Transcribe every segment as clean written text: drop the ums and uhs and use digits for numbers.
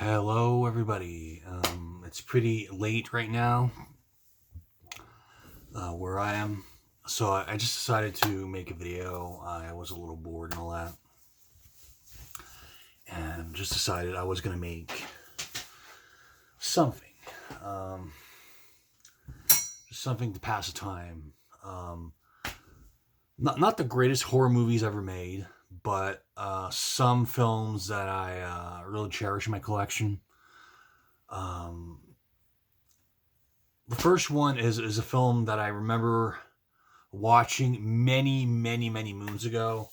Hello, everybody. It's pretty late right now where I am, so I just decided to make a video. I was a little bored and all that, and just decided I was going to make something, um, just something to pass the time. Not the greatest horror movies ever made, but some films that I really cherish in my collection. Um, the first one is a film that I remember watching many moons ago,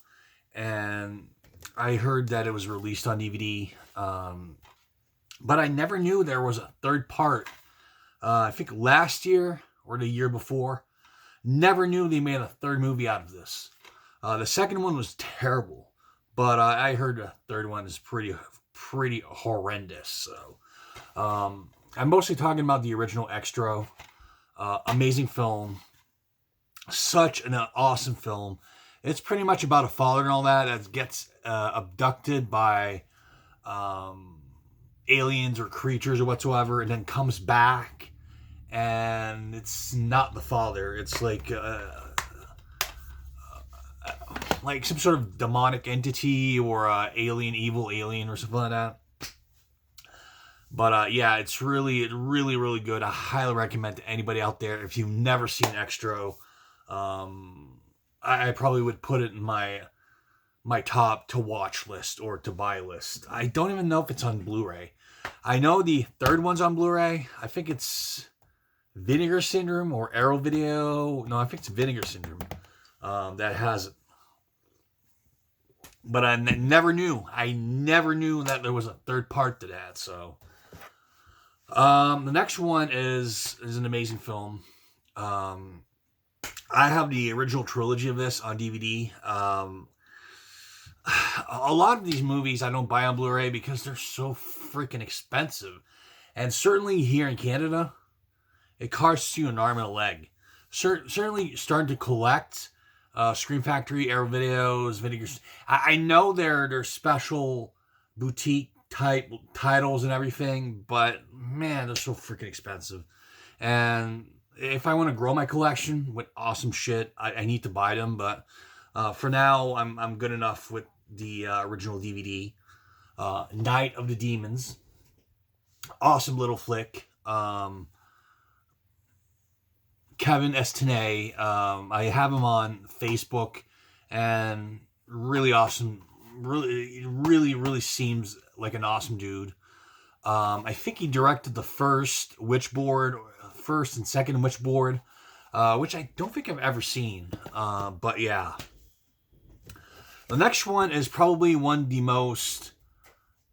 and I heard that it was released on DVD, but I never knew there was a third part. I think last year or the year before, never knew they made a third movie out of this. The second one was terrible, but I heard the third one is pretty horrendous. So I'm mostly talking about the original Extra. Amazing film, such an awesome film. It's pretty much about a father and all that gets abducted by aliens or creatures or whatsoever, and then comes back, and it's not the father. It's like some sort of demonic entity or evil alien or something like that. But yeah, it's really good. I highly recommend to anybody out there. If you've never seen Extra, I probably would put it in my top to watch list or to buy list. I don't even know if it's on Blu-ray. I know the third one's on Blu-ray. I think it's Vinegar Syndrome or Arrow Video. No, I think it's Vinegar Syndrome that has it. But I never knew. I never knew that there was a third part to that. So the next one is an amazing film. I have the original trilogy of this on DVD. A lot of these movies I don't buy on Blu-ray because they're so freaking expensive. And certainly here in Canada, it costs you an arm and a leg. Certainly starting to collect Scream Factory, Arrow Videos, Vinegar. I know they're special boutique type titles and everything, but man, they're so freaking expensive. And if I want to grow my collection with awesome shit, I need to buy them. But for now, I'm good enough with the original DVD. Night of the Demons, awesome little flick. Kevin Estinay, I have him on Facebook, and really awesome. Really seems like an awesome dude. I think he directed the first and second Witchboard, which I don't think I've ever seen. But yeah. The next one is probably one of the most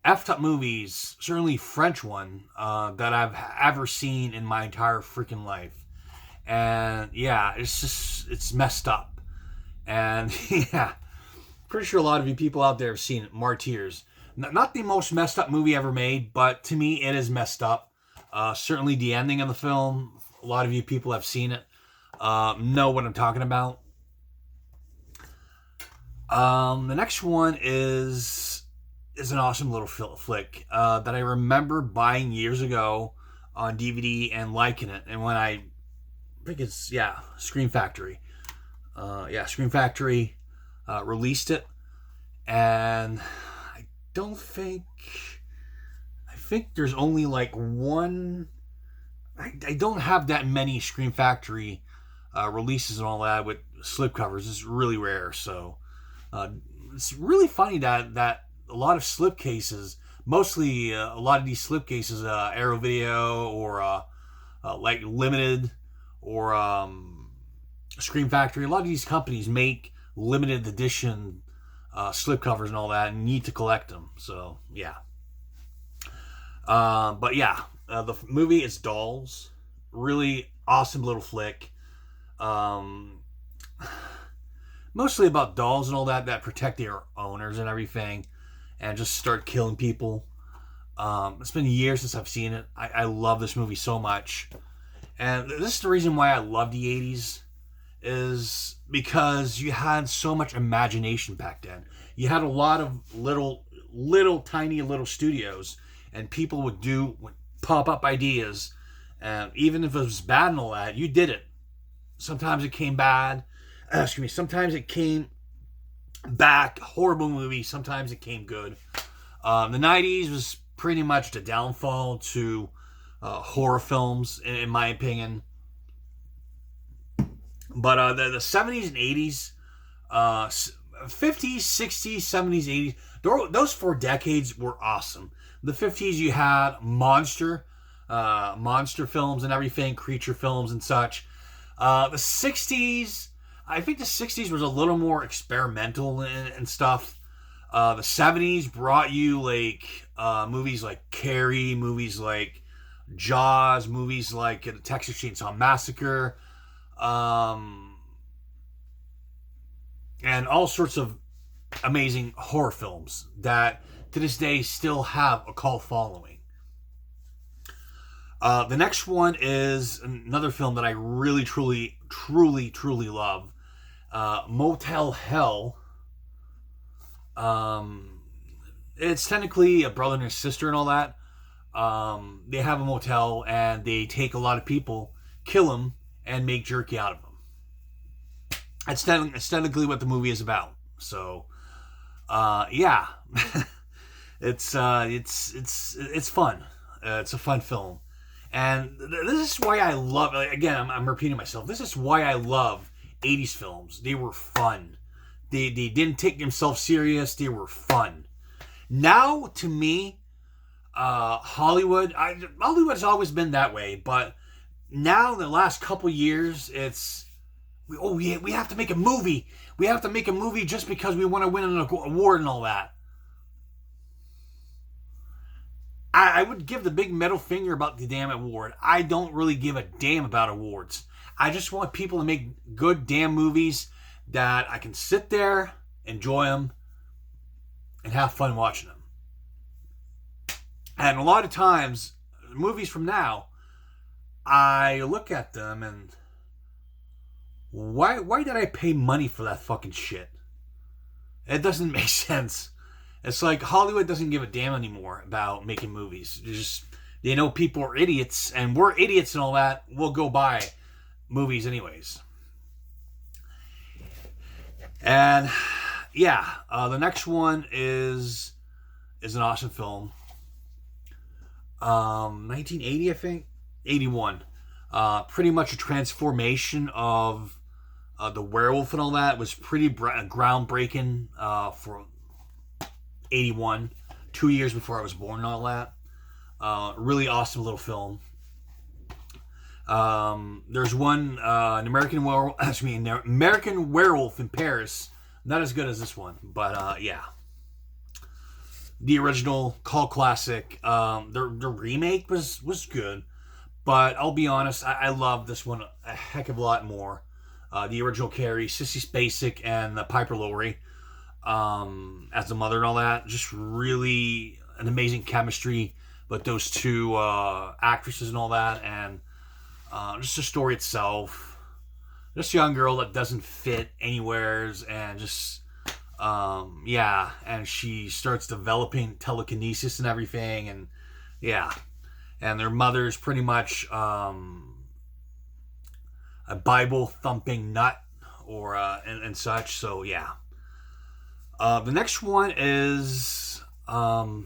effed up movies, certainly French one, that I've ever seen in my entire freaking life. And yeah, it's messed up. And yeah, pretty sure a lot of you people out there have seen it, Martyrs. Not the most messed up movie ever made, but to me it is messed up. Certainly the ending of the film, a lot of you people have seen it, know what I'm talking about. The next one is an awesome little flick that I remember buying years ago on DVD and liking it. And when I think it's, Scream Factory. Scream Factory released it. And I think there's only like one. I don't have that many Scream Factory releases and all that with slipcovers. It's really rare. So it's really funny that a lot of slipcases, mostly a lot of these slipcases, Arrow Video or like Limited or Scream Factory, a lot of these companies make limited edition slipcovers and all that, and need to collect them. So yeah. But yeah, the movie is Dolls. Really awesome little flick. Mostly about dolls and all that protect their owners and everything, and just start killing people. It's been years since I've seen it. I love this movie so much. And this is the reason why I love the 80s, is because you had so much imagination back then. You had a lot of little tiny studios, and people would pop up ideas, and even if it was bad and all that, you did it. Sometimes it came bad. Excuse me. Sometimes it came back horrible movie. Sometimes it came good. The '90s was pretty much the downfall to horror films, in my opinion. But the '70s and '80s, '50s, '60s, '70s, '80s, those 4 decades were awesome. The '50s, you had monster films and everything, creature films and such. The '60s, I think the '60s was a little more experimental and stuff. The '70s brought you like movies like Carrie, movies like Jaws, movies like The Texas Chainsaw Massacre, and all sorts of amazing horror films that to this day still have a cult following. The next one is another film that I really, truly, truly, truly love. Motel Hell. It's technically a brother and a sister and all that. They have a motel and they take a lot of people, kill them, and make jerky out of them. That's technically what the movie is about. So, yeah, it's fun. It's a fun film, and this is why I love. Again, I'm repeating myself. This is why I love '80s films. They were fun. They didn't take themselves serious. They were fun. Now, to me, Hollywood has always been that way, but now the last couple years, it's we have to make a movie. We have to make a movie just because we want to win an award and all that. I would give the big middle finger about the damn award. I don't really give a damn about awards. I just want people to make good damn movies that I can sit there, enjoy them, and have fun watching them. And a lot of times, movies from now, I look at them and why did I pay money for that fucking shit? It doesn't make sense. It's like Hollywood doesn't give a damn anymore about making movies. They know people are idiots, and we're idiots and all that. We'll go buy movies anyways. And yeah, the next one is an awesome film. 1980, I think, 81. Pretty much a transformation of the werewolf and all that. It was pretty groundbreaking for 81, 2 years before I was born and all that. Really awesome little film. There's one, an American Werewolf in Paris. Not as good as this one, but yeah. The original cult classic. The remake was good, but I'll be honest, I love this one a heck of a lot more. The original Carrie, Sissy Spacek, and Piper Laurie as the mother and all that. Just really an amazing chemistry with those two actresses and all that, and just the story itself. Just a young girl that doesn't fit anywheres, and just yeah, and she starts developing telekinesis and everything, and yeah, and their mother's pretty much a Bible thumping nut or and such. So yeah, the next one is one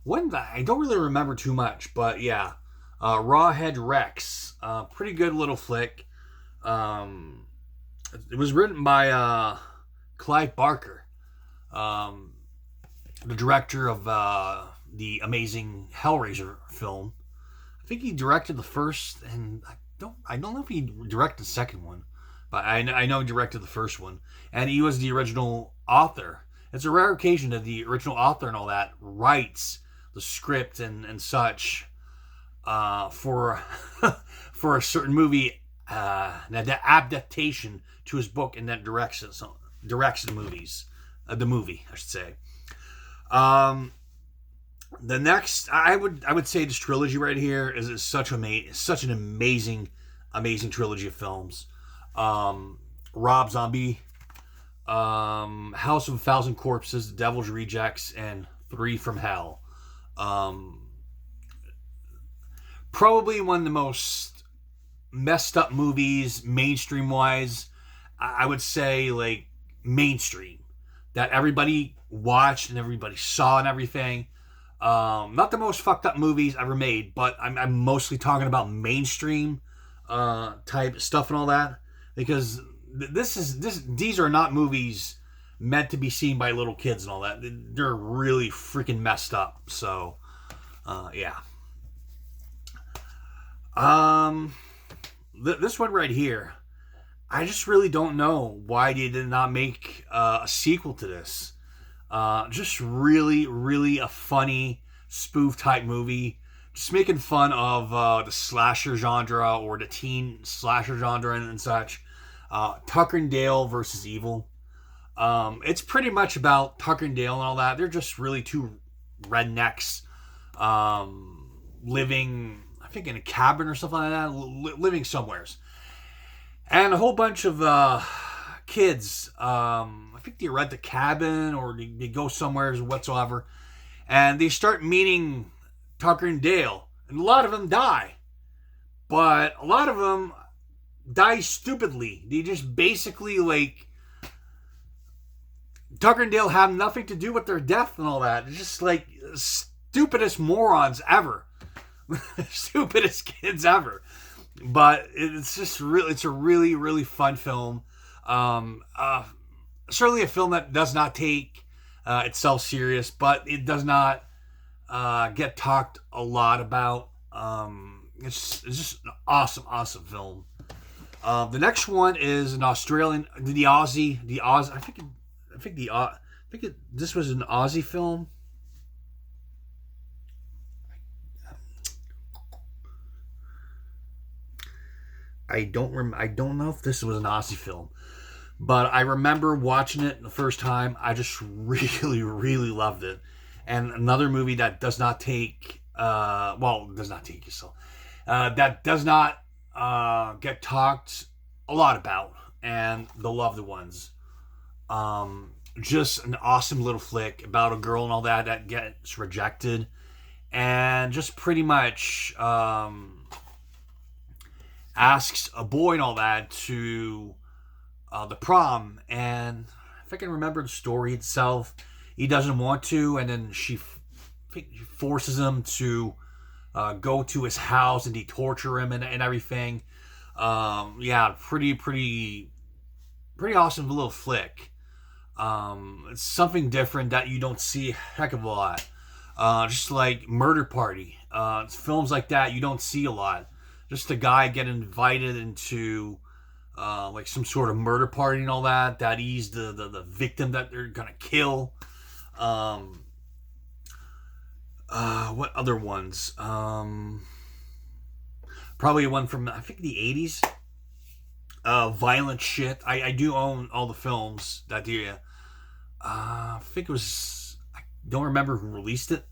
that I don't really remember too much, but yeah, Rawhead Rex, pretty good little flick. It was written by Clive Barker, the director of the amazing Hellraiser film. I think he directed the first, and I don't know if he directed the second one, but I know he directed the first one, and he was the original author. It's a rare occasion that the original author and all that writes the script and such for for a certain movie, an adaptation to his book, and then directs the movies, the movie, I should say. The next, I would say this trilogy right here is such an amazing trilogy of films. Rob Zombie, House of a Thousand Corpses, The Devil's Rejects, and Three from Hell. Um, Probably one of the most messed up movies, mainstream wise. I would say like mainstream that everybody watched and everybody saw and everything. Not the most fucked up movies ever made, but I'm mostly talking about mainstream type stuff and all that, because these are not movies meant to be seen by little kids and all that. They're really freaking messed up. So yeah. This one right here, I just really don't know why they did not make a sequel to this. Just really, really a funny spoof type movie. Just making fun of the slasher genre or the teen slasher genre and such. Tucker and Dale versus Evil. It's pretty much about Tucker and Dale and all that. They're just really two rednecks living, I think, in a cabin or something like that, living somewheres. And a whole bunch of kids, I think they rent a cabin or they go somewhere whatsoever, and they start meeting Tucker and Dale, and a lot of them die, but a lot of them die stupidly. They just basically, like, Tucker and Dale have nothing to do with their death and all that. It's just like stupidest morons ever. Stupidest kids ever. But it's just really, it's a really, really fun film. Certainly a film that does not take itself serious, but it does not get talked a lot about. It's just an awesome film. The next one is an Australian, this was an Aussie film. I don't know if this was an Aussie film, but I remember watching it the first time. I just really, really loved it. And another movie that does not take, that does not get talked a lot about, and The Loved Ones. Just an awesome little flick about a girl and all that gets rejected, and just pretty much asks a boy and all that to the prom, and if I can remember the story itself, he doesn't want to, and then she forces him to go to his house and he torture him and everything. Yeah, pretty awesome little flick. It's something different that you don't see a heck of a lot. Just like Murder Party. It's films like that you don't see a lot. Just a guy getting invited into like some sort of murder party and all that. That he's the victim that they're gonna kill. What other ones? Probably one from, I think, the 80s. Violent Shit. I do own all the films that do. I think it was, I don't remember who released it.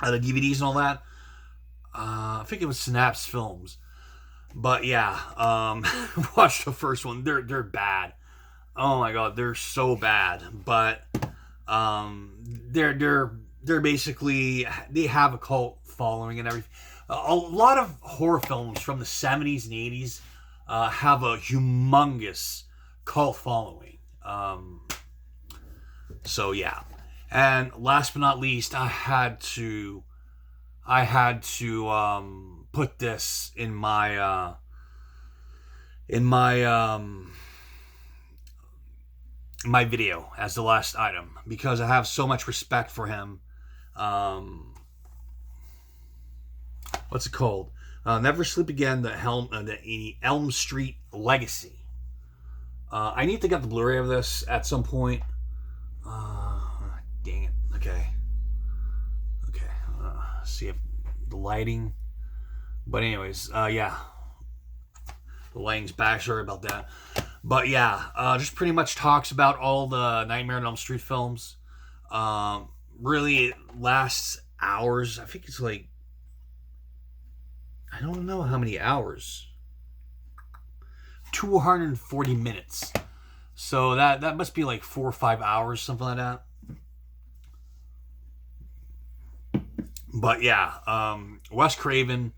The DVDs and all that. I think it was Synapse Films. But yeah, watch the first one. They're bad. Oh my god, they're so bad. But they're basically, they have a cult following and everything. A lot of horror films from the 70s and 80s have a humongous cult following. So yeah. And last but not least, I had to put this in my my video as the last item, because I have so much respect for him. What's it called? Never Sleep Again, the Elm Street Legacy. I need to get the Blu-ray of this at some point. Dang it. Okay. See if the lighting. But anyways, yeah. The lighting's back. Sorry about that. But yeah, just pretty much talks about all the Nightmare on Elm Street films. Really, it lasts hours. I think it's like, I don't know how many hours. 240 minutes. So that must be like 4 or 5 hours, something like that. But yeah, Wes Craven,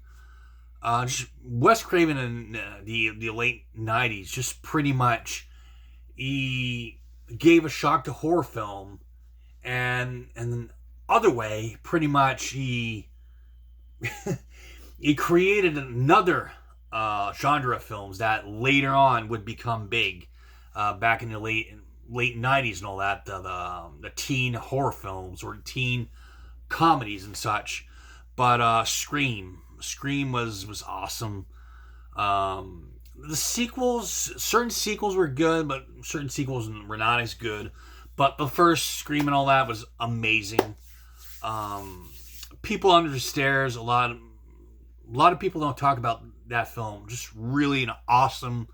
just Wes Craven in the late '90s, just pretty much he gave a shock to horror film, and the other way, pretty much he created another genre of films that later on would become big, back in the late '90s and all that, the teen horror films or teen comedies and such. But Scream was awesome. The sequels, certain sequels were good, but certain sequels were not as good. But the first Scream and all that was amazing. People Under the Stairs, a lot of people don't talk about that film. Just really an awesome,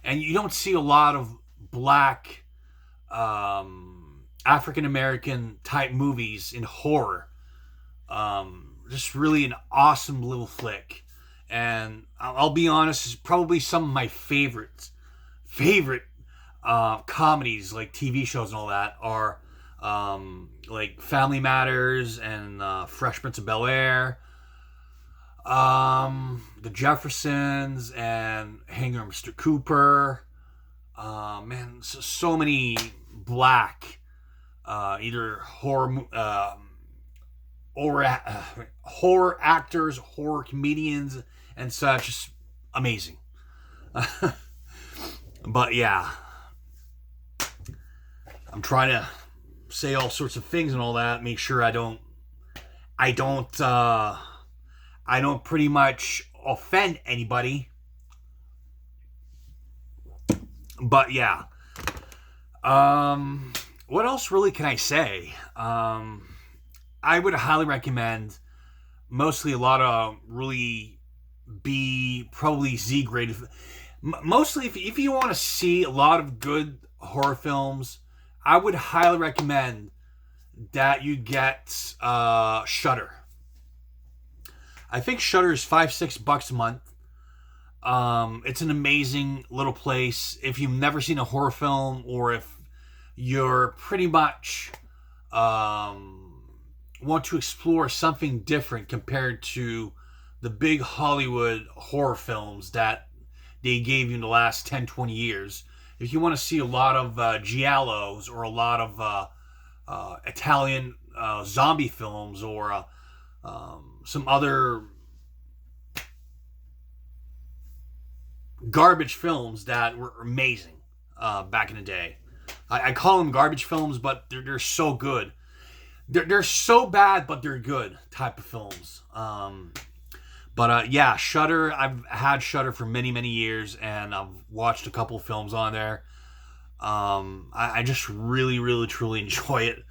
and you don't see a lot of black, African American type movies in horror. Just really an awesome little flick, and I'll be honest, it's probably some of my favorite comedies, like TV shows and all that, are like Family Matters and Fresh Prince of Bel Air, The Jeffersons, and Hangar Mr. Cooper. Man, so many black, either horror actors, horror comedians, and such. Just amazing. But yeah, I'm trying to say all sorts of things and all that. Make sure I don't pretty much offend anybody. But yeah, what else really can I say? I would highly recommend mostly a lot of really B, probably Z graded. Mostly, if you want to see a lot of good horror films, I would highly recommend that you get Shudder. I think Shudder is $5-6 a month. It's an amazing little place. If you've never seen a horror film, or if you're pretty much want to explore something different compared to the big Hollywood horror films that they gave you in the last 10-20 years. If you want to see a lot of giallos, or a lot of Italian zombie films, or some other garbage films that were amazing back in the day. I call them garbage films, but they're so good. They're so bad, but they're good type of films. But yeah, Shudder. I've had Shudder for many years, and I've watched a couple of films on there. I just really truly enjoy it.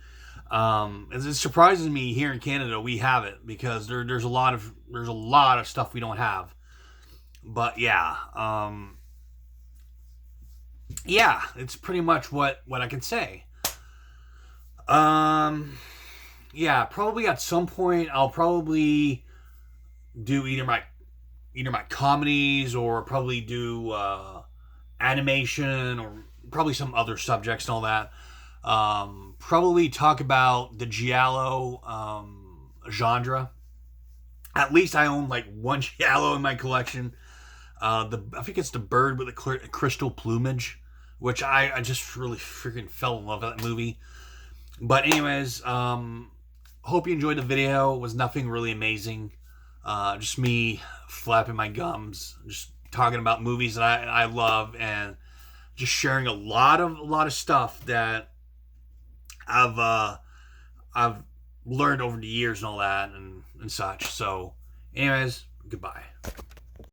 It surprises me here in Canada we have it, because there's a lot of stuff we don't have. But yeah, yeah, it's pretty much what I can say. Yeah, probably at some point I'll probably do either my comedies, or probably do animation, or probably some other subjects and all that. Probably talk about the giallo genre. At least I own like one giallo in my collection. I think it's the bird with the crystal plumage, which I just really freaking fell in love with that movie. But anyways, hope you enjoyed the video. It was nothing really amazing. Just me flapping my gums, just talking about movies that I love, and just sharing a lot of stuff that I've learned over the years and all that, and such. So anyways, goodbye.